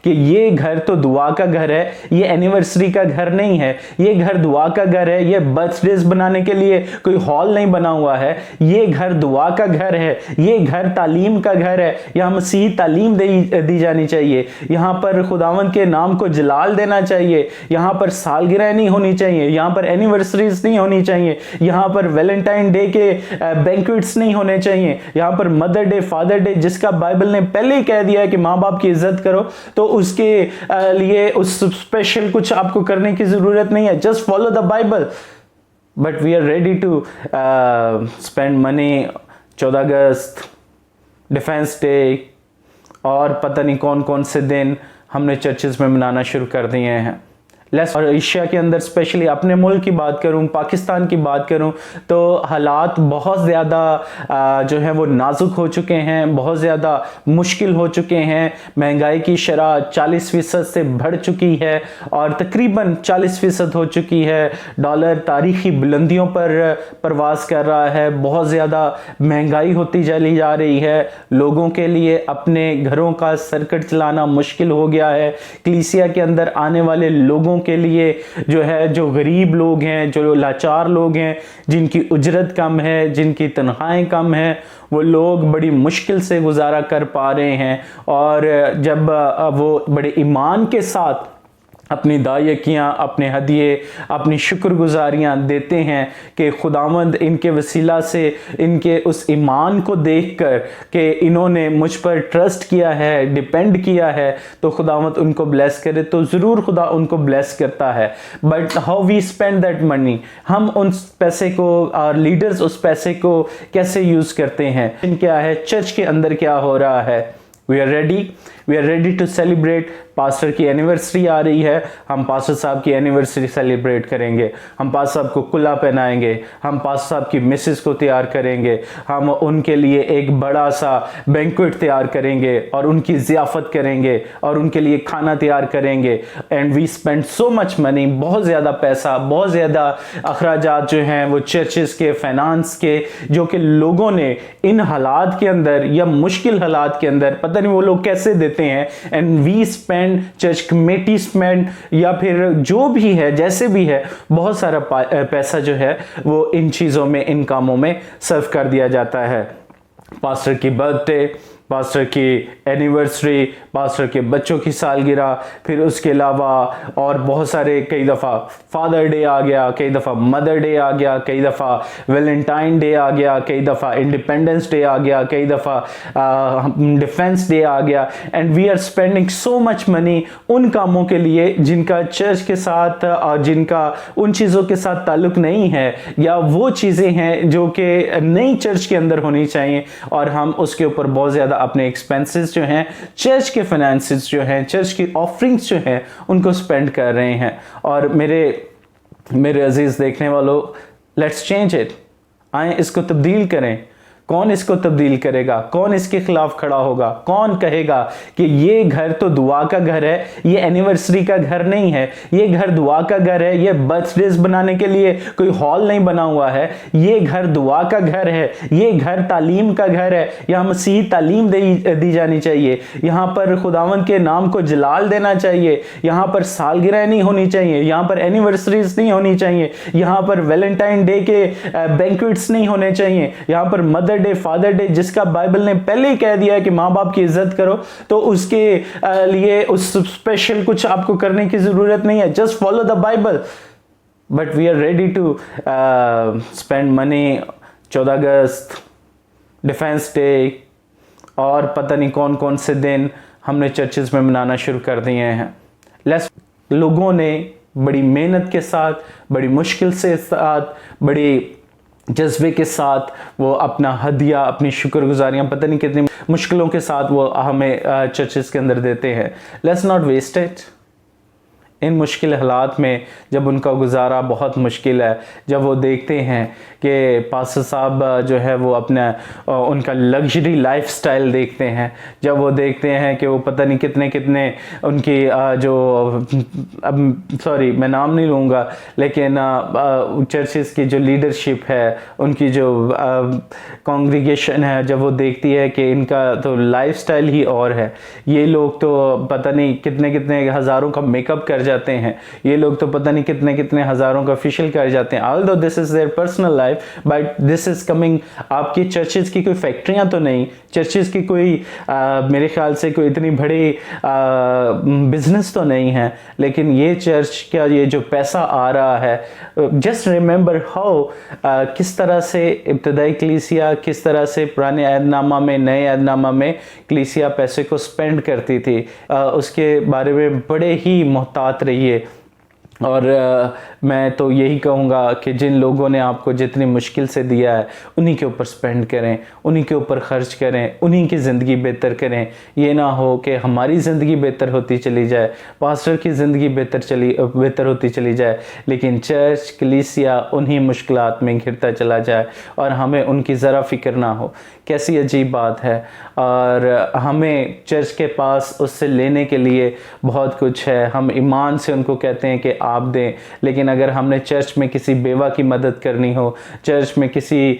कि ये घर तो दुआ का घर है, ये एनिवर्सरी का घर नहीं है, ये घर दुआ का घर है, ये बर्थडेज बनाने के लिए कोई हॉल नहीं बना हुआ है, ये घर दुआ का घर है, ये घर तालीम का घर है, यहाँ मसीह तालीम दी जानी चाहिए, यहाँ पर खुदावंद के नाम को जलाल देना चाहिए, यहाँ पर सालगिरह नहीं होनी चाहिए, यहाँ पर एनिवर्सरीज नहीं होनी चाहिए, यहाँ पर वैलेंटाइन डे के बैंक्वेट्स नहीं होने चाहिए, यहाँ पर मदर डे, फादर डे, जिसका बाइबल ने पहले ही कह दिया है कि माँ बाप की इज्जत करो, तो उसके लिए उस स्पेशल कुछ आपको करने की जरूरत नहीं है। Just follow the Bible. But we are ready to spend money 14 August, defence day और पता नहीं कौन कौन से दिन हमने चर्चेस में मनाना शुरू कर दिए हैं। और एशिया के अंदर स्पेशली अपने मुल्क की बात करूं, पाकिस्तान की बात करूं, तो हालात बहुत ज़्यादा जो है वो नाजुक हो चुके हैं, बहुत ज़्यादा मुश्किल हो चुके हैं। महंगाई की शरह 40% से बढ़ चुकी है और तकरीबन 40% हो चुकी है। डॉलर तारीखी बुलंदियों पर प्रवास कर रहा है, बहुत ज़्यादा महंगाई होती चली जा रही है। लोगों के लिए अपने घरों का सर्किट चलाना मुश्किल हो गया है। कलीसिया के अंदर आने वाले लोगों के लिए जो है, जो गरीब लोग हैं, जो लाचार लोग हैं, जिनकी उजरत कम है, जिनकी तनख्वाहें कम है, वो लोग बड़ी मुश्किल से गुजारा कर पा रहे हैं। और जब वो बड़े ईमान के साथ अपनी दायकियाँ, अपने हदिये, अपनी शुक्रगुजारियाँ देते हैं कि खुदावंद इनके वसीला से, इनके उस ईमान को देखकर कि इन्होंने मुझ पर ट्रस्ट किया है, डिपेंड किया है, तो खुदावंद उनको ब्लेस करे, तो ज़रूर खुदा उनको ब्लेस करता है। But how we spend that money, हम उन पैसे को और लीडर्स उस पैसे को कैसे यूज़ करते हैं, क्या है चर्च के अंदर क्या हो रहा है। We are ready to celebrate. Pastor की एनिवर्सरी आ रही है, हम पास्टर साहब की एनिवर्सरी सेलिब्रेट करेंगे, हम पास्टर साहब को कुल्ला पहनाएंगे, हम पास्टर साहब की मिसेस को तैयार करेंगे, हम उनके लिए एक बड़ा सा बैंक्वेट तैयार करेंगे और उनकी ज़ियाफ़त करेंगे और उनके लिए खाना तैयार करेंगे। And we spend so much money, बहुत ज़्यादा पैसा, बहुत ज़्यादा अखराजात जो हैं वो चर्चेस के, फाइनेंस के, जो कि लोगों ने इन हालात के अंदर या मुश्किल हालात के अंदर पता नहीं वो लोग कैसे देते हैं। And we spend, church committee spend, या फिर जो भी है, जैसे भी है, बहुत सारा पैसा जो है वो इन चीज़ों में, इन कामों में सर्व कर दिया जाता है। पास्टर की बर्थडे, पास्टर की एनिवर्सरी, पास्टर के बच्चों की सालगिरह, फिर उसके अलावा और बहुत सारे, कई दफ़ा फादर डे आ गया, कई दफ़ा मदर डे आ गया, कई दफ़ा वैलेंटाइन डे आ गया, कई दफ़ा इंडिपेंडेंस डे आ गया, कई दफ़ा डिफेंस डे आ गया। And we are spending so much money उन कामों के लिए जिनका चर्च के साथ और जिनका उन चीज़ों के साथ ताल्लुक़ नहीं है, या वो चीज़ें हैं जो कि नई चर्च के अंदर होनी चाहिए, और हम उसके ऊपर बहुत ज़्यादा अपने एक्सपेंसेस जो हैं, चर्च के फाइनेंसेस जो हैं, चर्च की ऑफरिंग्स जो हैं, उनको स्पेंड कर रहे हैं। और मेरे अजीज देखने वालों, लेट्स चेंज इट। आए इसको तब्दील करें। कौन इसको तब्दील करेगा? कौन इसके खिलाफ खड़ा होगा? कौन कहेगा कि ये घर तो दुआ का घर है, ये एनिवर्सरी का घर नहीं है, ये घर दुआ का घर है, ये बर्थडेज बनाने के लिए कोई हॉल नहीं बना हुआ है, ये घर दुआ का घर है, ये घर तालीम का घर है, यहाँ मसीह तालीम दी जानी चाहिए, यहाँ पर खुदावंद के नाम को जलाल देना चाहिए, यहाँ पर सालगिरह नहीं होनी चाहिए, यहाँ पर एनिवर्सरीज नहीं होनी चाहिए, यहाँ पर वैलेंटाइन डे के बैंक्वेट्स नहीं होने चाहिए, यहाँ पर मदर डे, फादर डे, जिसका बाइबल ने पहले ही कह दिया है कि माँ बाप की इज्जत करो, तो उसके लिए उस स्पेशल कुछ आपको करने की जरूरत नहीं है। Just follow the Bible. But we are ready to spend money 14 August, defence day और पता नहीं कौन कौन से दिन हमने चर्चेस में मनाना शुरू कर दिए हैं। लोगों ने बड़ी मेहनत के साथ, बड़ी मुश्किल से साथ, बड़ी जज्बे के साथ वो अपना हदिया, अपनी शुक्रगुजारियाँ पता नहीं कितनी मुश्किलों के साथ वो हमें चर्चेस के अंदर देते हैं। Let's not waste it. इन मुश्किल हालात में जब उनका गुजारा बहुत मुश्किल है, जब वो देखते हैं कि पास्टर साहब जो है वो अपना उनका लग्जरी लाइफस्टाइल देखते हैं, जब वो देखते हैं कि वो पता नहीं कितने कितने उनकी जो अब सॉरी मैं नाम नहीं लूँगा, लेकिन चर्चिस की जो लीडरशिप है, उनकी जो कॉन्ग्रीगेशन है, जब वो देखती है कि इनका तो लाइफस्टाइल ही और है, ये लोग तो पता नहीं कितने कितने हज़ारों का मेकअप कर जाते हैं, ये लोग तो पता नहीं कितने कितने हज़ारों का फेशियल कर जाते हैं, although this is their personal life, but this is coming. आपकी चर्चेस की कोई फैक्ट्रियां तो नहीं, चर्चेस की कोई मेरे ख्याल से कोई इतनी बड़ी बिजनेस तो नहीं है, लेकिन ये चर्च का ये जो पैसा आ रहा है, जस्ट रिमेंबर हाउ किस तरह से इब्तदाई कलीसिया, किस तरह से पुराने अहदनामा में, नए अहदनामा में कलीसिया पैसे को स्पेंड करती थी, उसके बारे में बड़े ही मोहतात रहिए। और मैं तो यही कहूँगा कि जिन लोगों ने आपको जितनी मुश्किल से दिया है उन्हीं के ऊपर स्पेंड करें, उन्हीं के ऊपर खर्च करें, उन्हीं की ज़िंदगी बेहतर करें। ये ना हो कि हमारी ज़िंदगी बेहतर होती चली जाए, पास्टर की ज़िंदगी बेहतर होती चली जाए, लेकिन चर्च कलीसिया उन्हीं मुश्किलात में घिरता चला जाए और हमें उनकी ज़रा फ़िक्र ना हो। कैसी अजीब बात है। और हमें चर्च के पास उससे लेने के लिए बहुत कुछ है, हम ईमान से उनको कहते हैं कि आप दें, लेकिन अगर हमने चर्च में किसी बेवा की मदद करनी हो, चर्च में किसी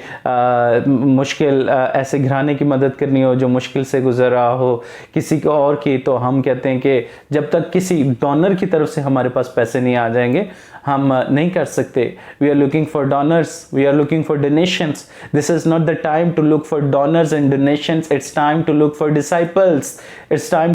मुश्किल ऐसे घराने की मदद करनी हो जो मुश्किल से गुजर रहा हो किसी को और की, तो हम कहते हैं कि जब तक किसी डोनर की तरफ से हमारे पास पैसे नहीं आ जाएंगे हम नहीं कर सकते। We are looking for donors, we are looking for donations. This is not the time to look for donors and donations, it's time to look for disciples, it's time